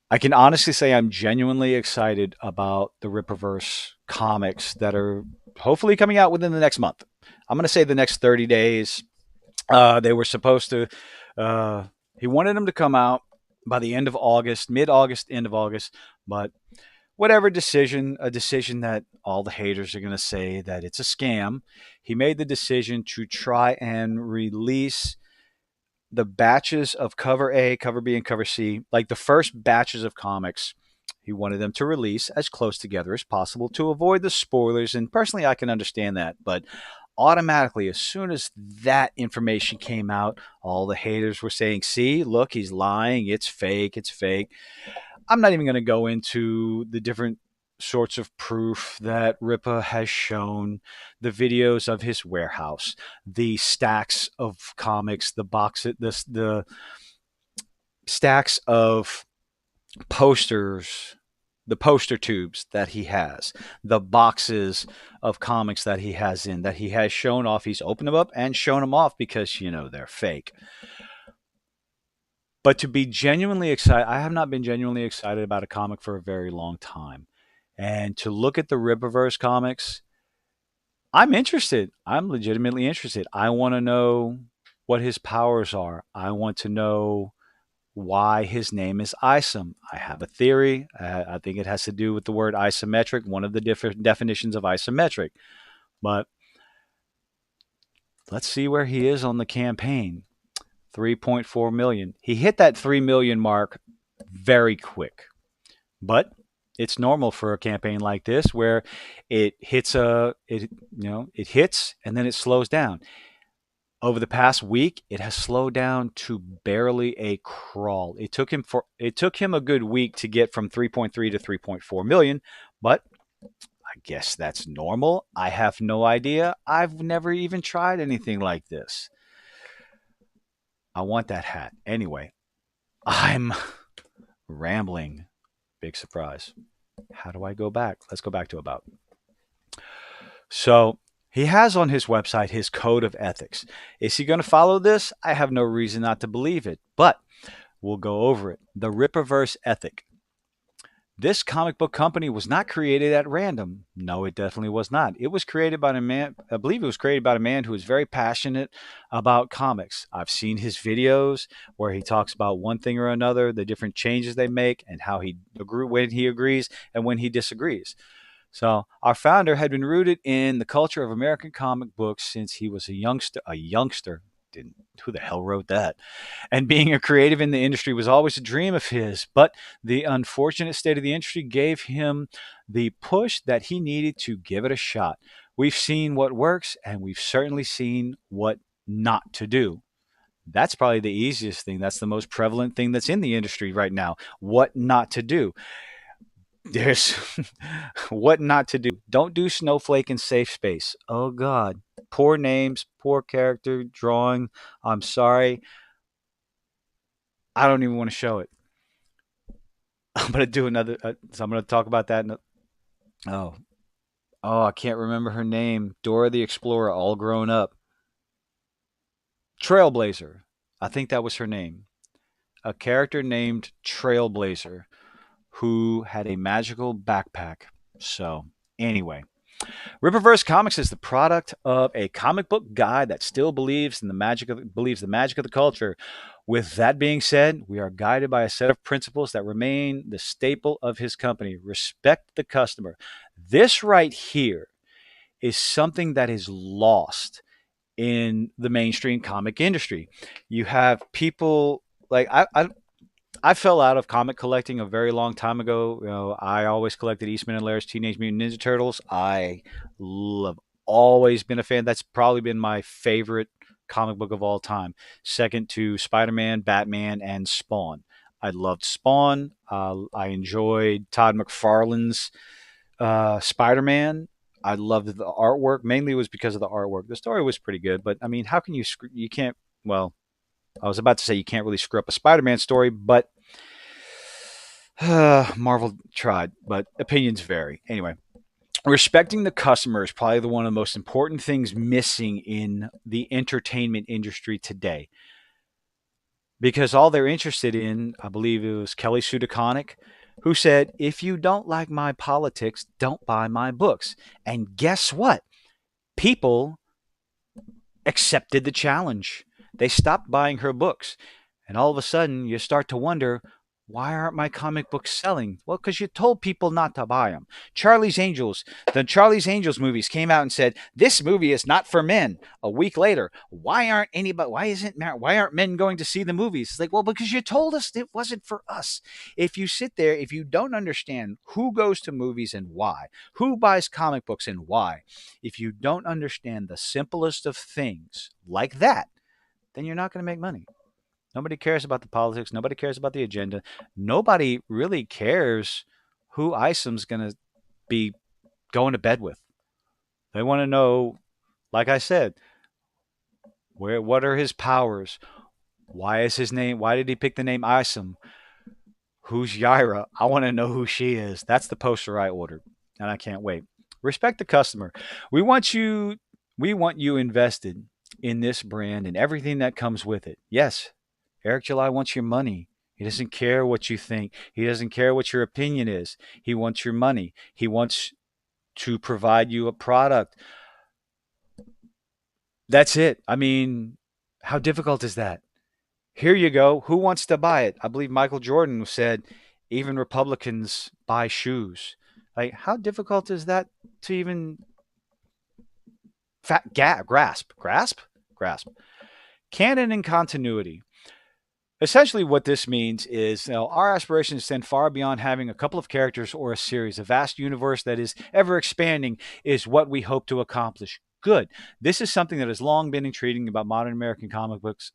I can honestly say I'm genuinely excited about the Rippaverse comics that are hopefully coming out within the next month. I'm going to say the next 30 days. They were supposed to, uh, he wanted them to come out by the end of August, mid August, end of August. But whatever decision, a decision that all the haters are going to say that it's a scam, he made the decision to try and release the batches of cover A, cover B, and cover C, like the first batches of comics, he wanted them to release as close together as possible to avoid the spoilers. And personally, I can understand that. But automatically, as soon as that information came out, all the haters were saying, see, look, he's lying. It's fake. It's fake. I'm not even going to go into the different sorts of proof that Ripa has shown, the videos of his warehouse, the stacks of comics, the stacks of posters, the poster tubes that he has, the boxes of comics that he has in, that he has shown off. He's opened them up and shown them off because, they're fake. But to be genuinely excited, I have not been genuinely excited about a comic for a very long time. And to look at the Rippaverse comics, I'm interested. I'm legitimately interested. I want to know what his powers are. I want to know why his name is Isom. I have a theory. I think it has to do with the word isometric, one of the different definitions of isometric. But let's see where he is on the campaign. 3.4 million. He hit that 3 million mark very quick. But it's normal for a campaign like this where it hits and then it slows down. Over the past week, it has slowed down to barely a crawl. It took him a good week to get from 3.3 to 3.4 million, but I guess that's normal. I have no idea. I've never even tried anything like this. I want that hat. Anyway, I'm rambling. Big surprise. How do I go back? Let's go back to about. So he has on his website his code of ethics. Is he going to follow this? I have no reason not to believe it, but we'll go over it. The Rippaverse ethic. This comic book company was not created at random. No, it definitely was not. It was created by a man, I believe it was created by a man who is very passionate about comics. I've seen his videos where he talks about one thing or another, the different changes they make, and how he when he agrees and when he disagrees. So, our founder had been rooted in the culture of American comic books since he was a youngster. A youngster. Didn't, who the hell wrote that? And being a creative in the industry was always a dream of his. But the unfortunate state of the industry gave him the push that he needed to give it a shot. We've seen what works, and we've certainly seen what not to do. That's probably the easiest thing. That's the most prevalent thing that's in the industry right now. What not to do. There's what not to do. Don't do Snowflake in safe space. Oh God. Poor names, poor character drawing. I'm sorry. I don't even want to show it. I'm gonna do another. So I'm gonna talk about that. Oh, oh, I can't remember her name. Dora the Explorer, all grown up. Trailblazer. I think that was her name. A character named Trailblazer who had a magical backpack. So anyway, Rippaverse Comics is the product of a comic book guy that still believes the magic of the culture. With that being said, we are guided by a set of principles that remain the staple of his company. Respect the customer. This right here is something that is lost in the mainstream comic industry. You have people like I fell out of comic collecting a very long time ago. I always collected Eastman and Lair's Teenage Mutant Ninja Turtles. I love always been a fan. That's probably been my favorite comic book of all time. Second to Spider-Man, Batman, and Spawn. I loved Spawn. I enjoyed Todd McFarlane's Spider-Man. I loved the artwork. Mainly it was because of the artwork. The story was pretty good, but I mean, how can you can't, well, I was about to say you can't really screw up a Spider-Man story, but Marvel tried, but opinions vary. Anyway, respecting the customer is probably one of the most important things missing in the entertainment industry today. because all they're interested in, I believe it was Kelly Sue DeConnick, who said, if you don't like my politics, don't buy my books. And guess what? People accepted the challenge. They stopped buying her books. And all of a sudden, you start to wonder, why aren't my comic books selling? Well, because you told people not to buy them. The Charlie's Angels movies came out and said, this movie is not for men. A week later, why aren't men going to see the movies? It's like, well, because you told us it wasn't for us. If you sit there, if you don't understand who goes to movies and why, who buys comic books and why, if you don't understand the simplest of things like that, then you're not going to make money. Nobody cares about the politics. Nobody cares about the agenda. Nobody really cares who Isom's going to be going to bed with. They want to know, like I said, what are his powers? Why is his name? Why did he pick the name Isom? Who's Yaira? I want to know who she is. That's the poster I ordered, and I can't wait. Respect the customer. We want you. We want you invested in this brand and everything that comes with it. Yes, Eric July wants your money. He doesn't care what you think. He doesn't care what your opinion is. He wants your money. He wants to provide you a product. That's it. I mean, how difficult is that? Here you go. Who wants to buy it? I believe Michael Jordan said even Republicans buy shoes. Like, how difficult is that to even grasp? Canon and continuity. Essentially, what this means is, our aspirations extend far beyond having a couple of characters or a series. A vast universe that is ever expanding is what we hope to accomplish. Good. This is something that has long been intriguing about modern American comic books,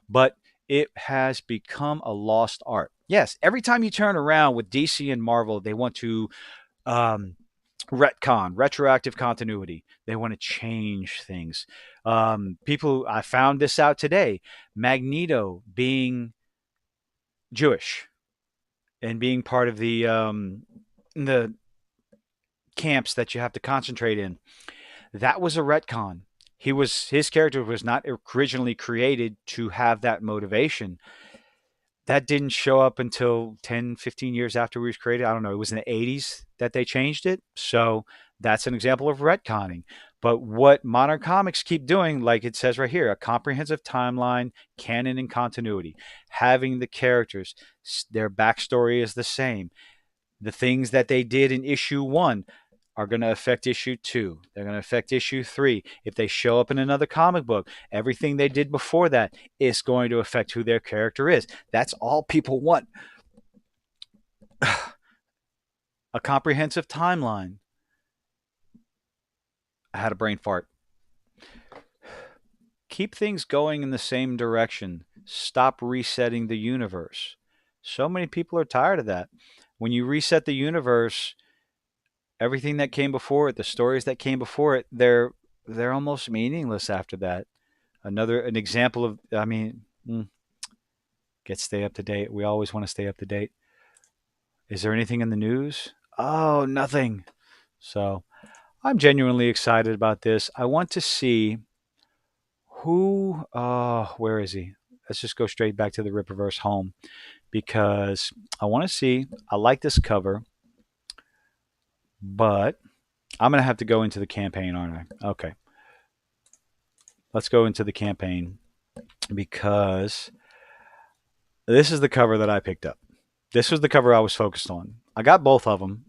but it has become a lost art. Yes, every time you turn around with DC and Marvel, they want to um, retcon, retroactive continuity. They want to change things. I found this out today. Magneto being Jewish and being part of the camps that you have to concentrate in. That was a retcon. His character was not originally created to have that motivation. That didn't show up until 10, 15 years after it was created. I don't know. It was in the 80s that they changed it. So that's an example of retconning. But what modern comics keep doing, like it says right here, a comprehensive timeline, canon, and continuity. Having the characters, their backstory is the same. The things that they did in issue one are going to affect issue two. They're going to affect issue three. If they show up in another comic book, everything they did before that is going to affect who their character is. That's all people want. A comprehensive timeline. I had a brain fart. Keep things going in the same direction. Stop resetting the universe. So many people are tired of that. When you reset the universe, everything that came before it, the stories that came before it, they're almost meaningless after that. An example of, I mean, stay up to date. We always want to stay up to date. Is there anything in the news? Oh, nothing. So I'm genuinely excited about this. I want to see where is he? Let's just go straight back to the Rippaverse home because I want to see. I like this cover, but I'm going to have to go into the campaign, aren't I? Okay. Let's go into the campaign because this is the cover that I picked up. This was the cover I was focused on. I got both of them.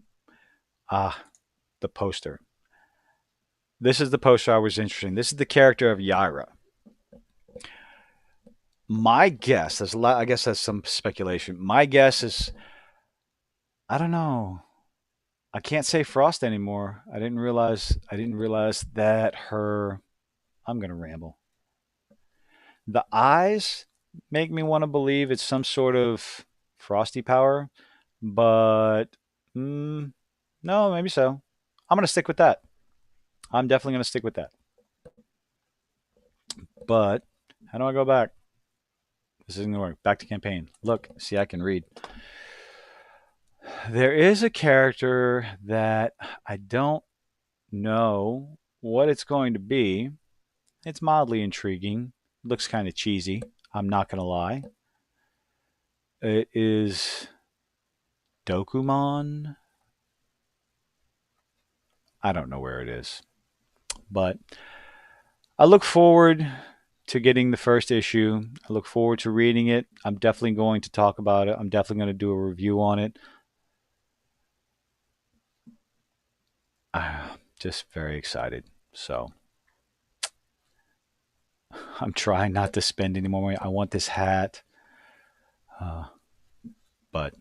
The poster. This is the poster I was interested in. This is the character of Yaira. My guess, I guess that's some speculation. My guess is, I don't know. I can't say Frost anymore. I didn't realize that her. I'm gonna ramble. The eyes make me want to believe it's some sort of frosty power, but no, maybe so. I'm gonna stick with that. I'm definitely gonna stick with that. But how do I go back? This isn't gonna work. Back to campaign. Look, see, I can read. There is a character that I don't know what it's going to be. It's mildly intriguing. Looks kind of cheesy. I'm not going to lie. It is Dokumon. I don't know where it is, but I look forward to getting the first issue. I look forward to reading it. I'm definitely going to talk about it. I'm definitely going to do a review on it. Just very excited. So I'm trying not to spend any more money. I want this hat, uh, but